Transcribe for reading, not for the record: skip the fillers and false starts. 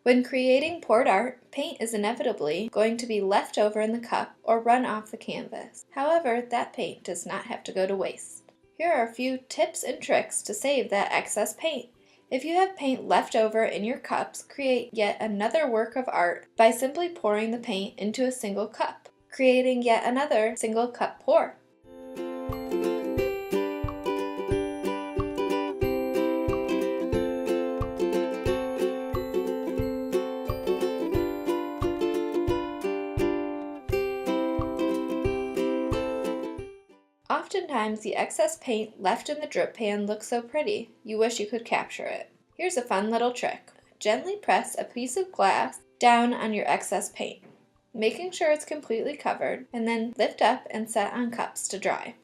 When creating poured art, paint is inevitably going to be left over in the cup or run off the canvas. However, that paint does not have to go to waste. Here are a few tips and tricks to save that excess paint. If you have paint left over in your cups, create yet another work of art by simply pouring the paint into a single cup, creating yet another single cup pour. Oftentimes, the excess paint left in the drip pan looks so pretty, you wish you could capture it. Here's a fun little trick. Gently press a piece of glass down on your excess paint, making sure it's completely covered, and then lift up and set on cups to dry.